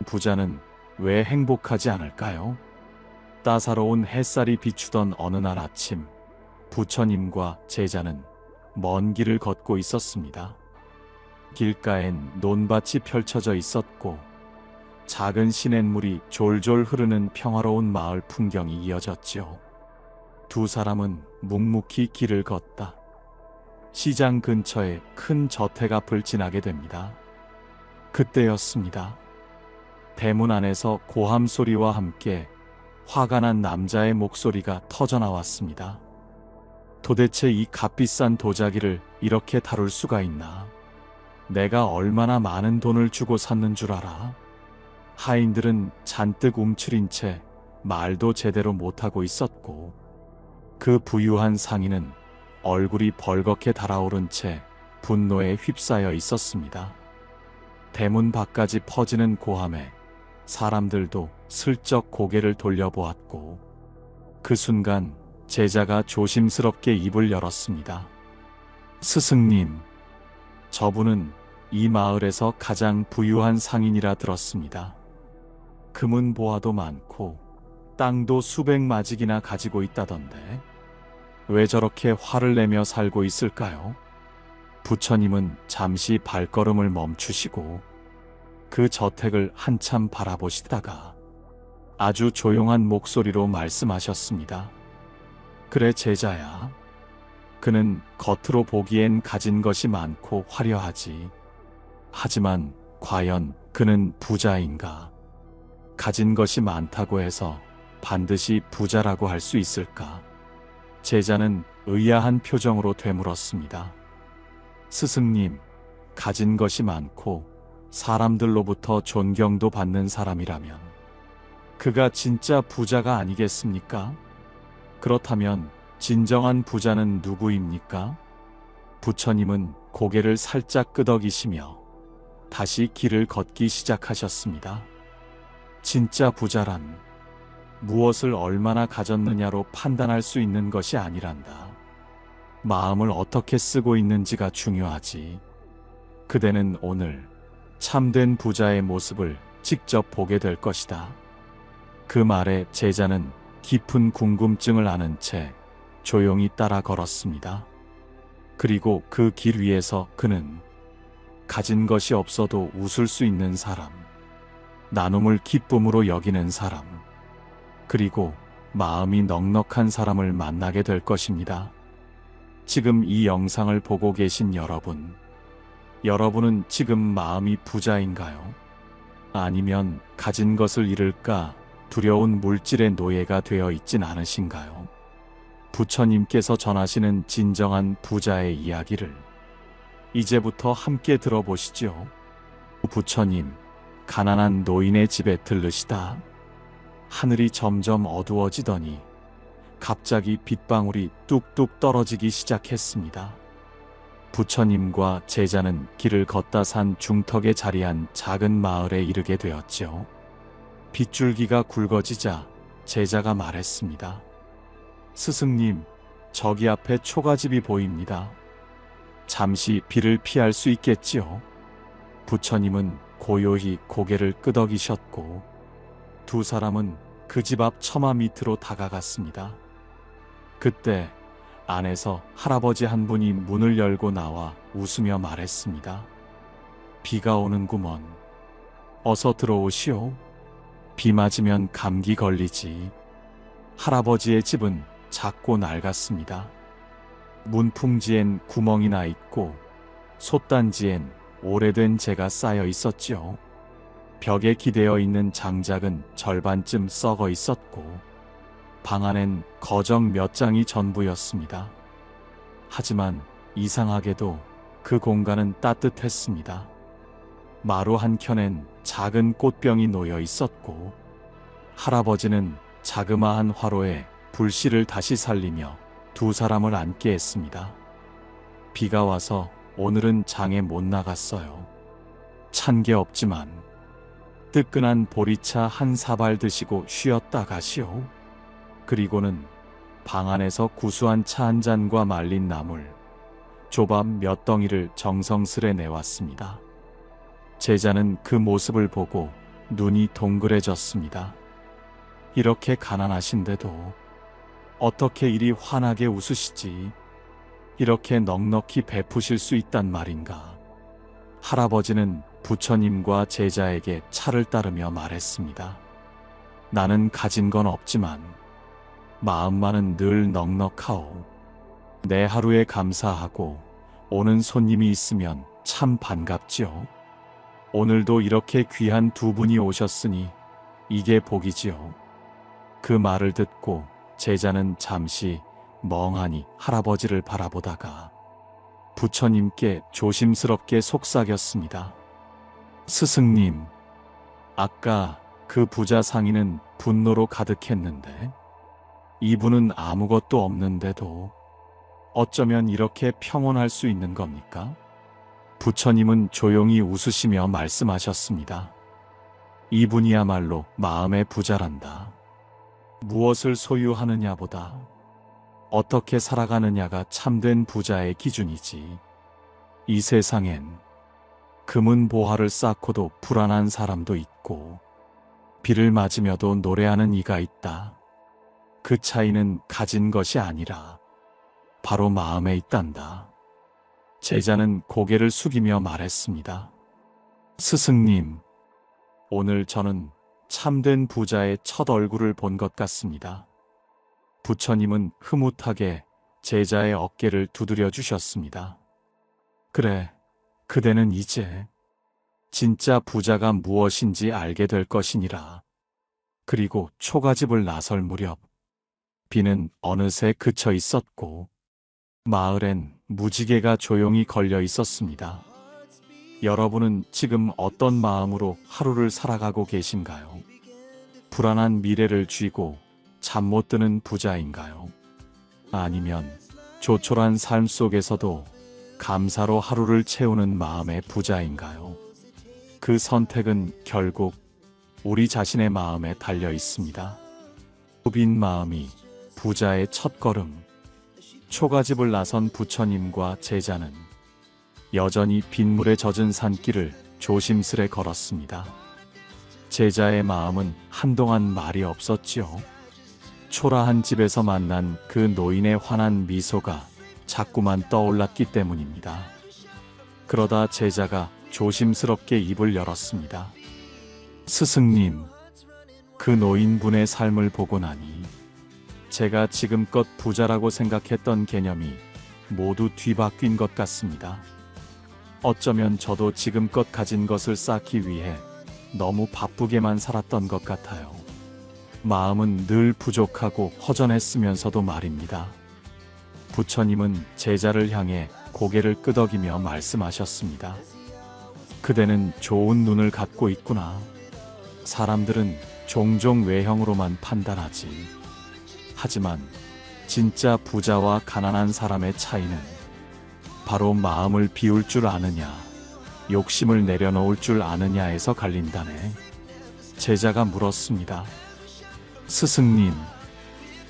부자는 왜 행복하지 않을까요? 따사로운 햇살이 비추던 어느 날 아침, 부처님과 제자는 먼 길을 걷고 있었습니다. 길가엔 논밭이 펼쳐져 있었고 작은 시냇물이 졸졸 흐르는 평화로운 마을 풍경이 이어졌지요. 두 사람은 묵묵히 길을 걷다 시장 근처에 큰 저택 앞을 지나게 됩니다. 그때였습니다. 대문 안에서 고함 소리와 함께 화가 난 남자의 목소리가 터져나왔습니다. 도대체 이 값비싼 도자기를 이렇게 다룰 수가 있나? 내가 얼마나 많은 돈을 주고 샀는 줄 알아? 하인들은 잔뜩 움츠린 채 말도 제대로 못하고 있었고 그 부유한 상인은 얼굴이 벌겋게 달아오른 채 분노에 휩싸여 있었습니다. 대문 밖까지 퍼지는 고함에 사람들도 슬쩍 고개를 돌려보았고 그 순간 제자가 조심스럽게 입을 열었습니다. 스승님, 저분은 이 마을에서 가장 부유한 상인이라 들었습니다. 금은 보화도 많고 땅도 수백 마직이나 가지고 있다던데 왜 저렇게 화를 내며 살고 있을까요? 부처님은 잠시 발걸음을 멈추시고 그 저택을 한참 바라보시다가 아주 조용한 목소리로 말씀하셨습니다. 그래 제자야. 그는 겉으로 보기엔 가진 것이 많고 화려하지. 하지만 과연 그는 부자인가? 가진 것이 많다고 해서 반드시 부자라고 할 수 있을까? 제자는 의아한 표정으로 되물었습니다. 스승님, 가진 것이 많고 사람들로부터 존경도 받는 사람이라면 그가 진짜 부자가 아니겠습니까? 그렇다면 진정한 부자는 누구입니까? 부처님은 고개를 살짝 끄덕이시며 다시 길을 걷기 시작하셨습니다. 진짜 부자란 무엇을 얼마나 가졌느냐로 판단할 수 있는 것이 아니란다. 마음을 어떻게 쓰고 있는지가 중요하지. 그대는 오늘 참된 부자의 모습을 직접 보게 될 것이다. 그 말에 제자는 깊은 궁금증을 안은 채 조용히 따라 걸었습니다. 그리고 그 길 위에서 그는 가진 것이 없어도 웃을 수 있는 사람, 나눔을 기쁨으로 여기는 사람, 그리고 마음이 넉넉한 사람을 만나게 될 것입니다. 지금 이 영상을 보고 계신 여러분은 지금 마음이 부자인가요? 아니면 가진 것을 잃을까 두려운 물질의 노예가 되어 있진 않으신가요? 부처님께서 전하시는 진정한 부자의 이야기를 이제부터 함께 들어보시죠. 부처님, 가난한 노인의 집에 들르시다. 하늘이 점점 어두워지더니 갑자기 빗방울이 뚝뚝 떨어지기 시작했습니다. 부처님과 제자는 길을 걷다 산 중턱에 자리한 작은 마을에 이르게 되었지요. 빗줄기가 굵어지자 제자가 말했습니다. 스승님, 저기 앞에 초가집이 보입니다. 잠시 비를 피할 수 있겠지요? 부처님은 고요히 고개를 끄덕이셨고 두 사람은 그 집 앞 처마 밑으로 다가갔습니다. 그때 안에서 할아버지 한 분이 문을 열고 나와 웃으며 말했습니다. 비가 오는구먼. 어서 들어오시오. 비 맞으면 감기 걸리지. 할아버지의 집은 작고 낡았습니다. 문풍지엔 구멍이 나 있고 솥단지엔 오래된 재가 쌓여 있었지요. 벽에 기대어 있는 장작은 절반쯤 썩어 있었고 방 안엔 거적 몇 장이 전부였습니다. 하지만 이상하게도 그 공간은 따뜻했습니다. 마루 한켠엔 작은 꽃병이 놓여 있었고 할아버지는 자그마한 화로에 불씨를 다시 살리며 두 사람을 앉게 했습니다. 비가 와서 오늘은 장에 못 나갔어요. 찬 게 없지만 뜨끈한 보리차 한 사발 드시고 쉬었다 가시오. 그리고는 방 안에서 구수한 차 한 잔과 말린 나물, 조밥 몇 덩이를 정성스레 내왔습니다. 제자는 그 모습을 보고 눈이 동그래졌습니다. 이렇게 가난하신데도 어떻게 이리 환하게 웃으시지? 이렇게 넉넉히 베푸실 수 있단 말인가? 할아버지는 부처님과 제자에게 차를 따르며 말했습니다. 나는 가진 건 없지만 마음만은 늘 넉넉하오. 내 하루에 감사하고 오는 손님이 있으면 참 반갑지요. 오늘도 이렇게 귀한 두 분이 오셨으니 이게 복이지요. 그 말을 듣고 제자는 잠시 멍하니 할아버지를 바라보다가 부처님께 조심스럽게 속삭였습니다. 스승님, 아까 그 부자 상인은 분노로 가득했는데 이분은 아무것도 없는데도 어쩌면 이렇게 평온할 수 있는 겁니까? 부처님은 조용히 웃으시며 말씀하셨습니다. 이분이야말로 마음의 부자란다. 무엇을 소유하느냐보다 어떻게 살아가느냐가 참된 부자의 기준이지. 이 세상엔 금은 보화를 쌓고도 불안한 사람도 있고 비를 맞으며도 노래하는 이가 있다. 그 차이는 가진 것이 아니라 바로 마음에 있단다. 제자는 고개를 숙이며 말했습니다. 스승님, 오늘 저는 참된 부자의 첫 얼굴을 본 것 같습니다. 부처님은 흐뭇하게 제자의 어깨를 두드려 주셨습니다. 그래, 그대는 이제 진짜 부자가 무엇인지 알게 될 것이니라. 그리고 초가집을 나설 무렵 비는 어느새 그쳐 있었고 마을엔 무지개가 조용히 걸려 있었습니다. 여러분은 지금 어떤 마음으로 하루를 살아가고 계신가요? 불안한 미래를 쥐고 잠 못 드는 부자인가요? 아니면 조촐한 삶 속에서도 감사로 하루를 채우는 마음의 부자인가요? 그 선택은 결국 우리 자신의 마음에 달려 있습니다. 빈 마음이 부자의 첫걸음. 초가집을 나선 부처님과 제자는 여전히 빗물에 젖은 산길을 조심스레 걸었습니다. 제자의 마음은 한동안 말이 없었지요. 초라한 집에서 만난 그 노인의 환한 미소가 자꾸만 떠올랐기 때문입니다. 그러다 제자가 조심스럽게 입을 열었습니다. 스승님, 그 노인분의 삶을 보고 나니 제가 지금껏 부자라고 생각했던 개념이 모두 뒤바뀐 것 같습니다. 어쩌면 저도 지금껏 가진 것을 쌓기 위해 너무 바쁘게만 살았던 것 같아요. 마음은 늘 부족하고 허전했으면서도 말입니다. 부처님은 제자를 향해 고개를 끄덕이며 말씀하셨습니다. 그대는 좋은 눈을 갖고 있구나. 사람들은 종종 외형으로만 판단하지. 하지만 진짜 부자와 가난한 사람의 차이는 바로 마음을 비울 줄 아느냐, 욕심을 내려놓을 줄 아느냐에서 갈린다네. 제자가 물었습니다. 스승님,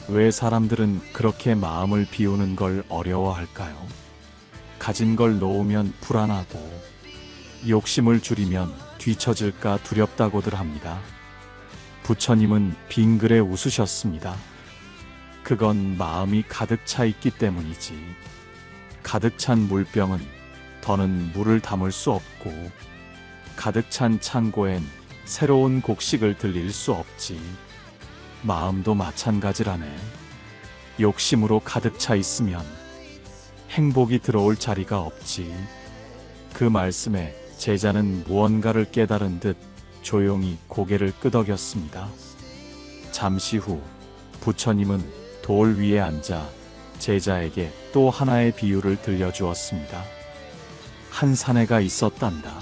왜 사람들은 그렇게 마음을 비우는 걸 어려워할까요? 가진 걸 놓으면 불안하고 욕심을 줄이면 뒤처질까 두렵다고들 합니다. 부처님은 빙그레 웃으셨습니다. 그건 마음이 가득 차 있기 때문이지. 가득 찬 물병은 더는 물을 담을 수 없고 가득 찬 창고엔 새로운 곡식을 들릴 수 없지. 마음도 마찬가지라네. 욕심으로 가득 차 있으면 행복이 들어올 자리가 없지. 그 말씀에 제자는 무언가를 깨달은 듯 조용히 고개를 끄덕였습니다. 잠시 후 부처님은 돌 위에 앉아 제자에게 또 하나의 비유를 들려주었습니다. 한 사내가 있었단다.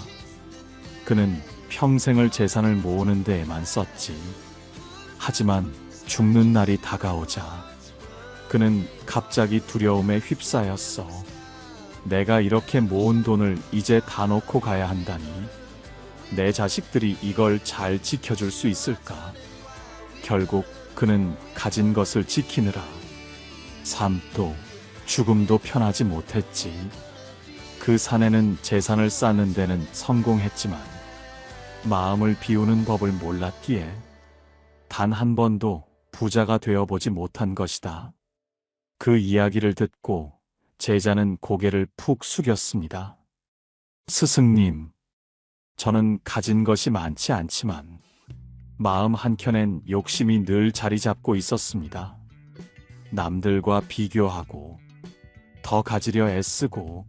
그는 평생을 재산을 모으는 데에만 썼지. 하지만 죽는 날이 다가오자 그는 갑자기 두려움에 휩싸였어. 내가 이렇게 모은 돈을 이제 다 놓고 가야 한다니. 내 자식들이 이걸 잘 지켜줄 수 있을까? 결국 그는 가진 것을 지키느라 삶도 죽음도 편하지 못했지. 그 사내는 재산을 쌓는 데는 성공했지만 마음을 비우는 법을 몰랐기에 단 한 번도 부자가 되어보지 못한 것이다. 그 이야기를 듣고 제자는 고개를 푹 숙였습니다. 스승님, 저는 가진 것이 많지 않지만 마음 한켠엔 욕심이 늘 자리 잡고 있었습니다. 남들과 비교하고 더 가지려 애쓰고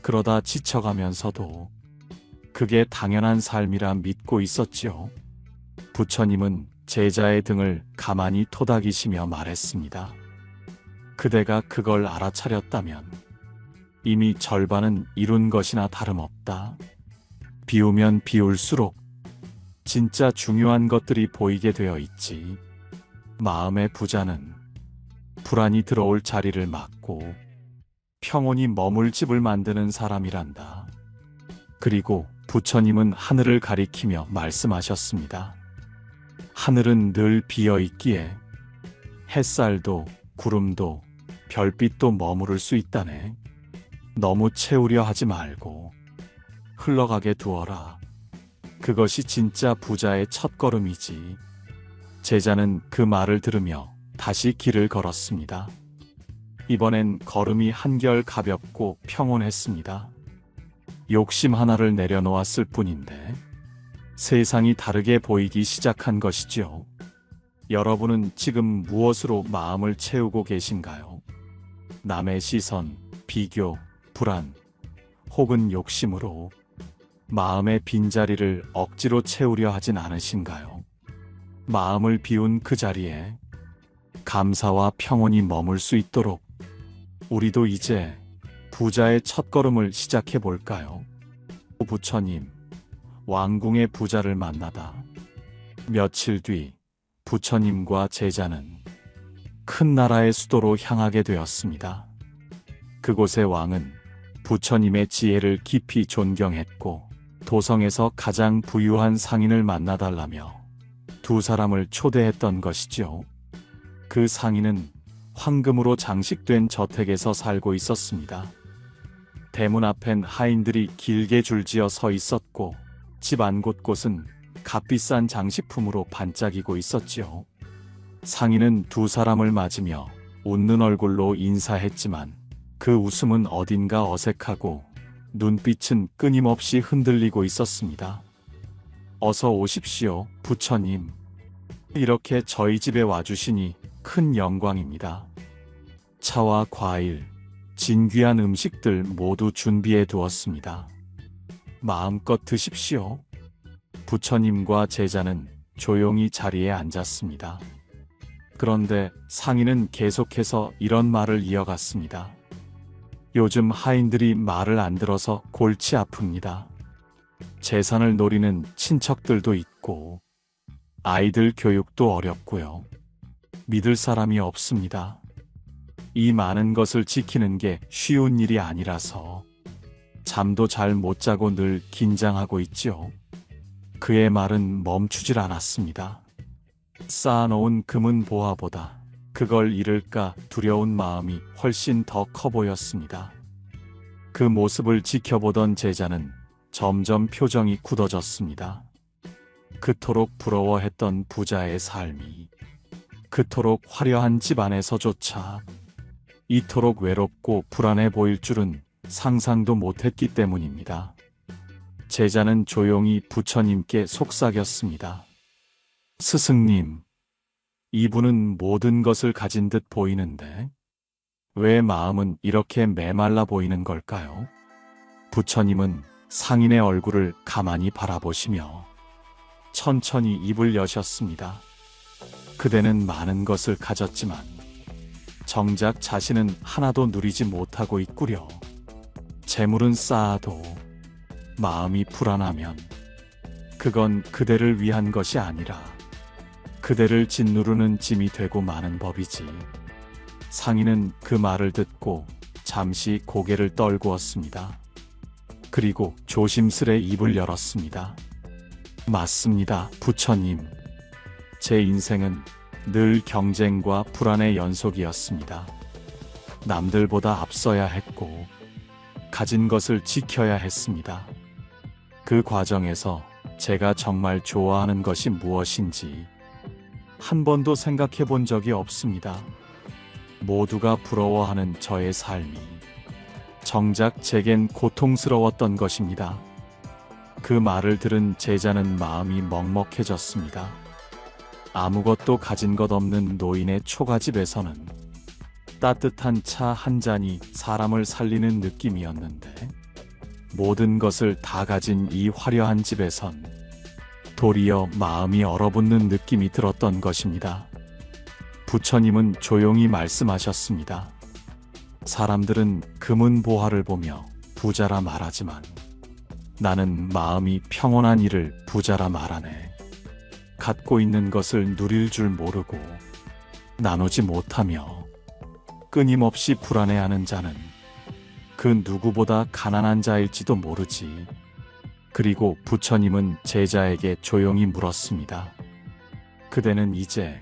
그러다 지쳐가면서도 그게 당연한 삶이라 믿고 있었지요. 부처님은 제자의 등을 가만히 토닥이시며 말했습니다. 그대가 그걸 알아차렸다면 이미 절반은 이룬 것이나 다름없다. 비우면 비울수록 진짜 중요한 것들이 보이게 되어 있지. 마음의 부자는 불안이 들어올 자리를 막고 평온이 머물 집을 만드는 사람이란다. 그리고 부처님은 하늘을 가리키며 말씀하셨습니다. 하늘은 늘 비어 있기에 햇살도 구름도 별빛도 머무를 수 있다네. 너무 채우려 하지 말고 흘러가게 두어라. 그것이 진짜 부자의 첫걸음이지. 제자는 그 말을 들으며 다시 길을 걸었습니다. 이번엔 걸음이 한결 가볍고 평온했습니다. 욕심 하나를 내려놓았을 뿐인데 세상이 다르게 보이기 시작한 것이죠. 여러분은 지금 무엇으로 마음을 채우고 계신가요? 남의 시선, 비교, 불안, 혹은 욕심으로 마음의 빈자리를 억지로 채우려 하진 않으신가요? 마음을 비운 그 자리에 감사와 평온이 머물 수 있도록 우리도 이제 부자의 첫걸음을 시작해 볼까요? 부처님, 왕궁의 부자를 만나다. 며칠 뒤 부처님과 제자는 큰 나라의 수도로 향하게 되었습니다. 그곳의 왕은 부처님의 지혜를 깊이 존경했고 도성에서 가장 부유한 상인을 만나달라며 두 사람을 초대했던 것이죠. 그 상인은 황금으로 장식된 저택에서 살고 있었습니다. 대문 앞엔 하인들이 길게 줄지어 서 있었고 집 안 곳곳은 값비싼 장식품으로 반짝이고 있었지요. 상인은 두 사람을 맞으며 웃는 얼굴로 인사했지만 그 웃음은 어딘가 어색하고 눈빛은 끊임없이 흔들리고 있었습니다. 어서 오십시오, 부처님. 이렇게 저희 집에 와주시니 큰 영광입니다. 차와 과일, 진귀한 음식들 모두 준비해 두었습니다. 마음껏 드십시오. 부처님과 제자는 조용히 자리에 앉았습니다. 그런데 상인은 계속해서 이런 말을 이어갔습니다. 요즘 하인들이 말을 안 들어서 골치 아픕니다. 재산을 노리는 친척들도 있고 아이들 교육도 어렵고요. 믿을 사람이 없습니다. 이 많은 것을 지키는 게 쉬운 일이 아니라서 잠도 잘 못 자고 늘 긴장하고 있지요. 그의 말은 멈추질 않았습니다. 쌓아놓은 금은 보화보다 그걸 잃을까 두려운 마음이 훨씬 더 커 보였습니다. 그 모습을 지켜보던 제자는 점점 표정이 굳어졌습니다. 그토록 부러워했던 부자의 삶이 그토록 화려한 집안에서조차 이토록 외롭고 불안해 보일 줄은 상상도 못했기 때문입니다. 제자는 조용히 부처님께 속삭였습니다. 스승님, 이분은 모든 것을 가진 듯 보이는데 왜 마음은 이렇게 메말라 보이는 걸까요? 부처님은 상인의 얼굴을 가만히 바라보시며 천천히 입을 여셨습니다. 그대는 많은 것을 가졌지만 정작 자신은 하나도 누리지 못하고 있구려. 재물은 쌓아도 마음이 불안하면 그건 그대를 위한 것이 아니라 그대를 짓누르는 짐이 되고 마는 법이지. 상인은 그 말을 듣고 잠시 고개를 떨구었습니다. 그리고 조심스레 입을 열었습니다. 맞습니다, 부처님. 제 인생은 늘 경쟁과 불안의 연속이었습니다. 남들보다 앞서야 했고 가진 것을 지켜야 했습니다. 그 과정에서 제가 정말 좋아하는 것이 무엇인지 한 번도 생각해 본 적이 없습니다. 모두가 부러워하는 저의 삶이 정작 제겐 고통스러웠던 것입니다. 그 말을 들은 제자는 마음이 먹먹해졌습니다. 아무것도 가진 것 없는 노인의 초가집에서는 따뜻한 차 한 잔이 사람을 살리는 느낌이었는데, 모든 것을 다 가진 이 화려한 집에선 도리어 마음이 얼어붙는 느낌이 들었던 것입니다. 부처님은 조용히 말씀하셨습니다. 사람들은 금은 보화를 보며 부자라 말하지만 나는 마음이 평온한 이를 부자라 말하네. 갖고 있는 것을 누릴 줄 모르고 나누지 못하며 끊임없이 불안해하는 자는 그 누구보다 가난한 자일지도 모르지. 그리고 부처님은 제자에게 조용히 물었습니다. 그대는 이제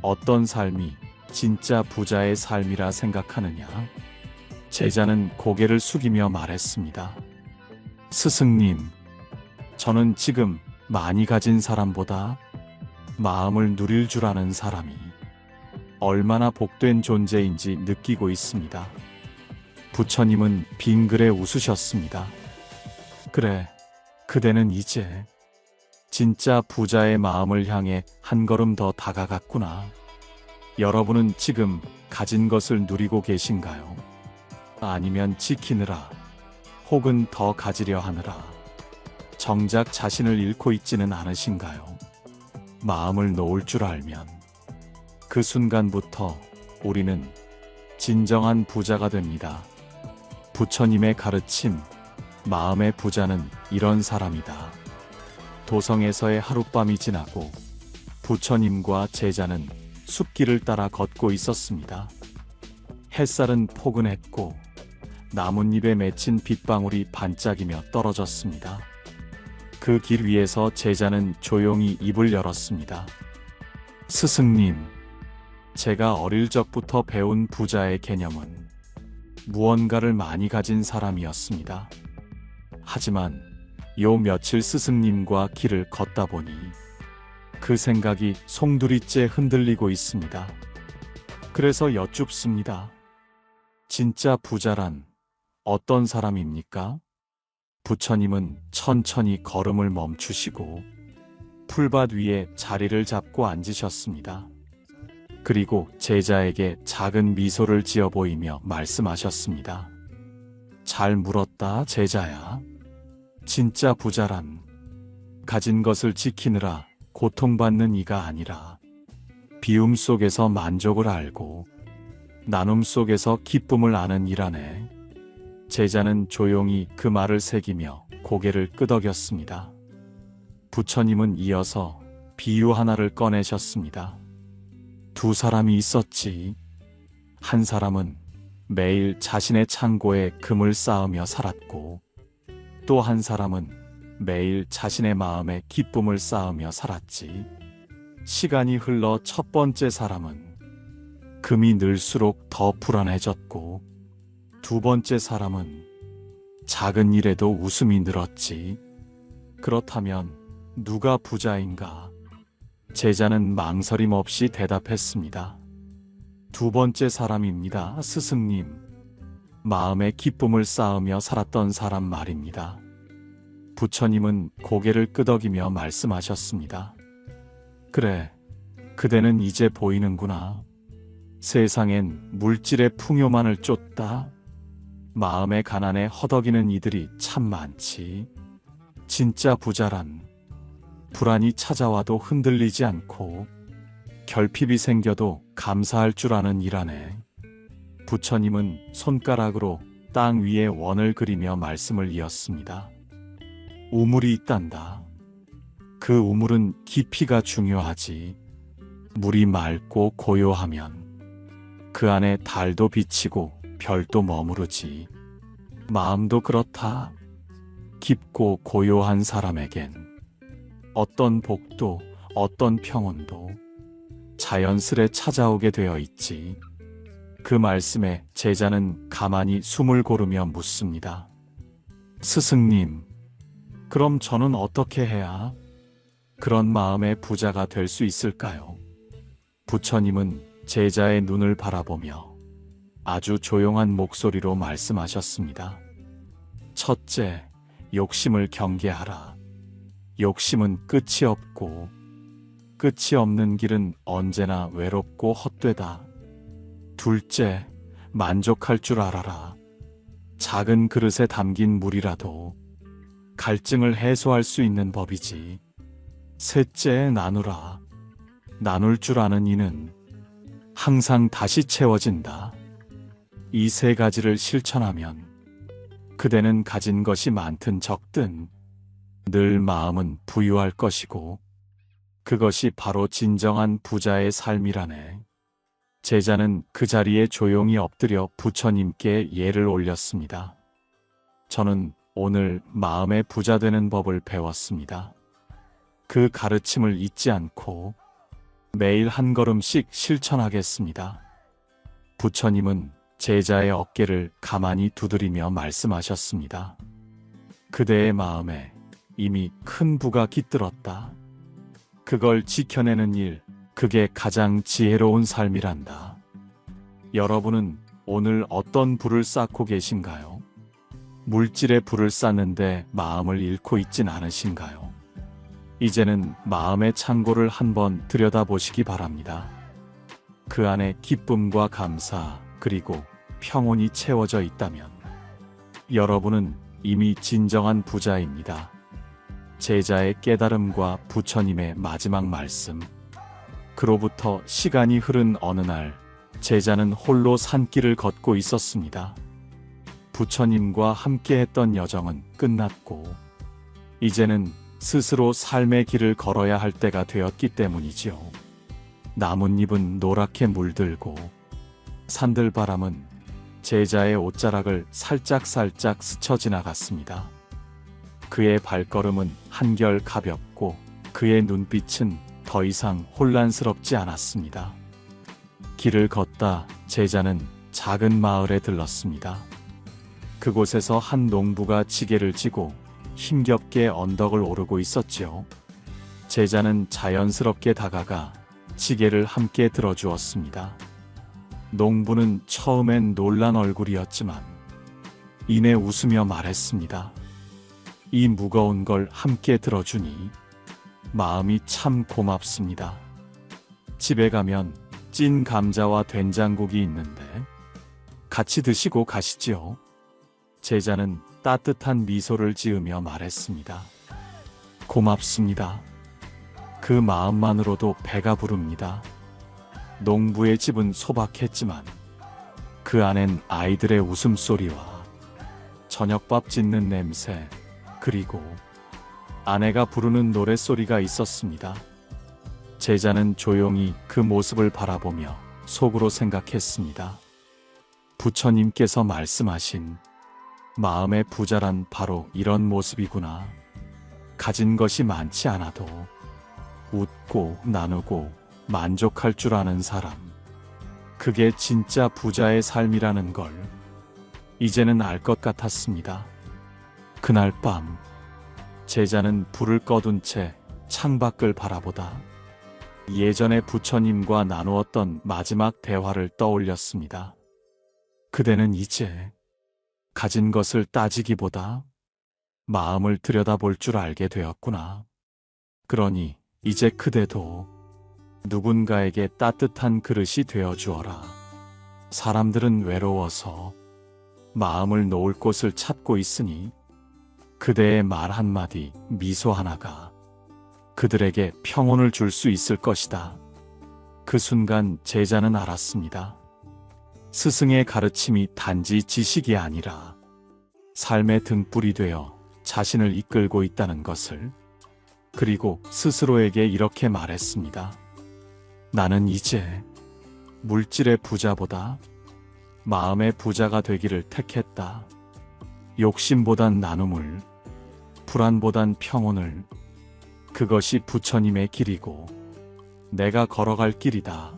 어떤 삶이 진짜 부자의 삶이라 생각하느냐? 제자는 고개를 숙이며 말했습니다. 스승님, 저는 지금 많이 가진 사람보다 마음을 누릴 줄 아는 사람이 얼마나 복된 존재인지 느끼고 있습니다. 부처님은 빙그레 웃으셨습니다. 그래, 그대는 이제 진짜 부자의 마음을 향해 한 걸음 더 다가갔구나. 여러분은 지금 가진 것을 누리고 계신가요? 아니면 지키느라 혹은 더 가지려 하느라 정작 자신을 잃고 있지는 않으신가요? 마음을 놓을 줄 알면 그 순간부터 우리는 진정한 부자가 됩니다. 부처님의 가르침, 마음의 부자는 이런 사람이다. 도성에서의 하룻밤이 지나고 부처님과 제자는 숲길을 따라 걷고 있었습니다. 햇살은 포근했고 나뭇잎에 맺힌 빗방울이 반짝이며 떨어졌습니다. 그 길 위에서 제자는 조용히 입을 열었습니다. 스승님, 제가 어릴 적부터 배운 부자의 개념은 무언가를 많이 가진 사람이었습니다. 하지만 요 며칠 스승님과 길을 걷다 보니 그 생각이 송두리째 흔들리고 있습니다. 그래서 여쭙습니다. 진짜 부자란 어떤 사람입니까? 부처님은 천천히 걸음을 멈추시고 풀밭 위에 자리를 잡고 앉으셨습니다. 그리고 제자에게 작은 미소를 지어 보이며 말씀하셨습니다. 잘 물었다, 제자야. 진짜 부자란 가진 것을 지키느라 고통받는 이가 아니라 비움 속에서 만족을 알고 나눔 속에서 기쁨을 아는 이라네. 제자는 조용히 그 말을 새기며 고개를 끄덕였습니다. 부처님은 이어서 비유 하나를 꺼내셨습니다. 두 사람이 있었지. 한 사람은 매일 자신의 창고에 금을 쌓으며 살았고, 또 한 사람은 매일 자신의 마음에 기쁨을 쌓으며 살았지. 시간이 흘러 첫 번째 사람은 금이 늘수록 더 불안해졌고, 두 번째 사람은 작은 일에도 웃음이 늘었지. 그렇다면 누가 부자인가? 제자는 망설임 없이 대답했습니다. 두 번째 사람입니다, 스승님. 마음에 기쁨을 쌓으며 살았던 사람 말입니다. 부처님은 고개를 끄덕이며 말씀하셨습니다. 그래, 그대는 이제 보이는구나. 세상엔 물질의 풍요만을 쫓다 마음의 가난에 허덕이는 이들이 참 많지. 진짜 부자란 불안이 찾아와도 흔들리지 않고 결핍이 생겨도 감사할 줄 아는 이라네. 부처님은 손가락으로 땅 위에 원을 그리며 말씀을 이었습니다. 우물이 있단다. 그 우물은 깊이가 중요하지. 물이 맑고 고요하면 그 안에 달도 비치고 별도 머무르지. 마음도 그렇다. 깊고 고요한 사람에겐 어떤 복도, 어떤 평온도 자연스레 찾아오게 되어 있지. 그 말씀에 제자는 가만히 숨을 고르며 묻습니다. 스승님, 그럼 저는 어떻게 해야 그런 마음의 부자가 될 수 있을까요? 부처님은 제자의 눈을 바라보며 아주 조용한 목소리로 말씀하셨습니다. 첫째, 욕심을 경계하라. 욕심은 끝이 없고 끝이 없는 길은 언제나 외롭고 헛되다. 둘째, 만족할 줄 알아라. 작은 그릇에 담긴 물이라도 갈증을 해소할 수 있는 법이지. 셋째, 나누라. 나눌 줄 아는 이는 항상 다시 채워진다. 이 세 가지를 실천하면 그대는 가진 것이 많든 적든 늘 마음은 부유할 것이고 그것이 바로 진정한 부자의 삶이라네. 제자는 그 자리에 조용히 엎드려 부처님께 예를 올렸습니다. 저는 오늘 마음의 부자 되는 법을 배웠습니다. 그 가르침을 잊지 않고 매일 한 걸음씩 실천하겠습니다. 부처님은 제자의 어깨를 가만히 두드리며 말씀하셨습니다. 그대의 마음에 이미 큰 부가 깃들었다. 그걸 지켜내는 일, 그게 가장 지혜로운 삶이란다. 여러분은 오늘 어떤 부를 쌓고 계신가요? 물질의 부를 쌓는데 마음을 잃고 있진 않으신가요? 이제는 마음의 창고를 한번 들여다보시기 바랍니다. 그 안에 기쁨과 감사, 그리고 평온이 채워져 있다면 여러분은 이미 진정한 부자입니다. 제자의 깨달음과 부처님의 마지막 말씀. 그로부터 시간이 흐른 어느 날, 제자는 홀로 산길을 걷고 있었습니다. 부처님과 함께 했던 여정은 끝났고, 이제는 스스로 삶의 길을 걸어야 할 때가 되었기 때문이지요. 나뭇잎은 노랗게 물들고, 산들바람은 제자의 옷자락을 살짝살짝 스쳐 지나갔습니다. 그의 발걸음은 한결 가볍고 그의 눈빛은 더 이상 혼란스럽지 않았습니다. 길을 걷다 제자는 작은 마을에 들렀습니다. 그곳에서 한 농부가 지게를 지고 힘겹게 언덕을 오르고 있었지요. 제자는 자연스럽게 다가가 지게를 함께 들어주었습니다. 농부는 처음엔 놀란 얼굴이었지만 이내 웃으며 말했습니다. 이 무거운 걸 함께 들어주니 마음이 참 고맙습니다. 집에 가면 찐 감자와 된장국이 있는데 같이 드시고 가시지요. 제자는 따뜻한 미소를 지으며 말했습니다. 고맙습니다. 그 마음만으로도 배가 부릅니다. 농부의 집은 소박했지만 그 안엔 아이들의 웃음소리와 저녁밥 짓는 냄새, 그리고 아내가 부르는 노랫소리가 있었습니다. 제자는 조용히 그 모습을 바라보며 속으로 생각했습니다. 부처님께서 말씀하신 마음의 부자란 바로 이런 모습이구나. 가진 것이 많지 않아도 웃고 나누고 만족할 줄 아는 사람. 그게 진짜 부자의 삶이라는 걸 이제는 알 것 같았습니다. 그날 밤 제자는 불을 꺼둔 채 창밖을 바라보다 예전에 부처님과 나누었던 마지막 대화를 떠올렸습니다. 그대는 이제 가진 것을 따지기보다 마음을 들여다볼 줄 알게 되었구나. 그러니 이제 그대도 누군가에게 따뜻한 그릇이 되어 주어라. 사람들은 외로워서 마음을 놓을 곳을 찾고 있으니 그대의 말 한마디, 미소 하나가 그들에게 평온을 줄 수 있을 것이다. 그 순간 제자는 알았습니다. 스승의 가르침이 단지 지식이 아니라 삶의 등불이 되어 자신을 이끌고 있다는 것을. 그리고 스스로에게 이렇게 말했습니다. 나는 이제 물질의 부자보다 마음의 부자가 되기를 택했다. 욕심보단 나눔을, 불안보단 평온을. 그것이 부처님의 길이고 내가 걸어갈 길이다.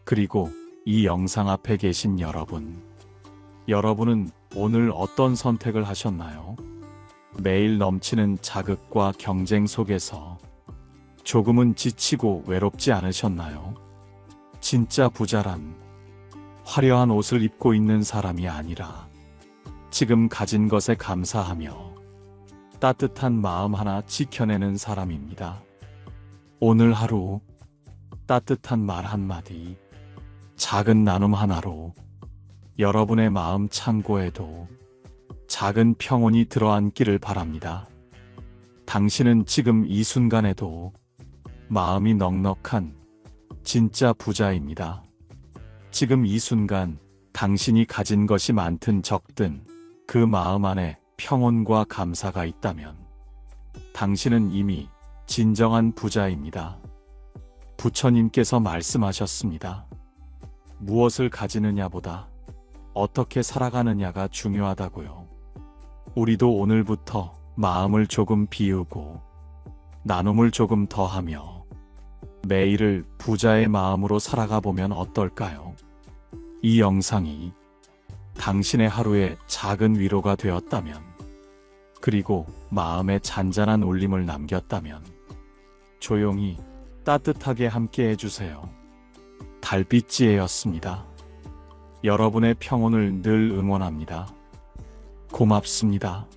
그리고 이 영상 앞에 계신 여러분은 오늘 어떤 선택을 하셨나요? 매일 넘치는 자극과 경쟁 속에서 조금은 지치고 외롭지 않으셨나요? 진짜 부자란 화려한 옷을 입고 있는 사람이 아니라 지금 가진 것에 감사하며 따뜻한 마음 하나 지켜내는 사람입니다. 오늘 하루 따뜻한 말 한마디, 작은 나눔 하나로 여러분의 마음 창고에도 작은 평온이 들어앉기를 바랍니다. 당신은 지금 이 순간에도 마음이 넉넉한 진짜 부자입니다. 지금 이 순간 당신이 가진 것이 많든 적든 그 마음 안에 평온과 감사가 있다면 당신은 이미 진정한 부자입니다. 부처님께서 말씀하셨습니다. 무엇을 가지느냐보다 어떻게 살아가느냐가 중요하다고요. 우리도 오늘부터 마음을 조금 비우고 나눔을 조금 더하며 매일을 부자의 마음으로 살아가 보면 어떨까요? 이 영상이 당신의 하루에 작은 위로가 되었다면, 그리고 마음에 잔잔한 울림을 남겼다면 조용히 따뜻하게 함께 해주세요. 달빛지혜였습니다. 여러분의 평온을 늘 응원합니다. 고맙습니다.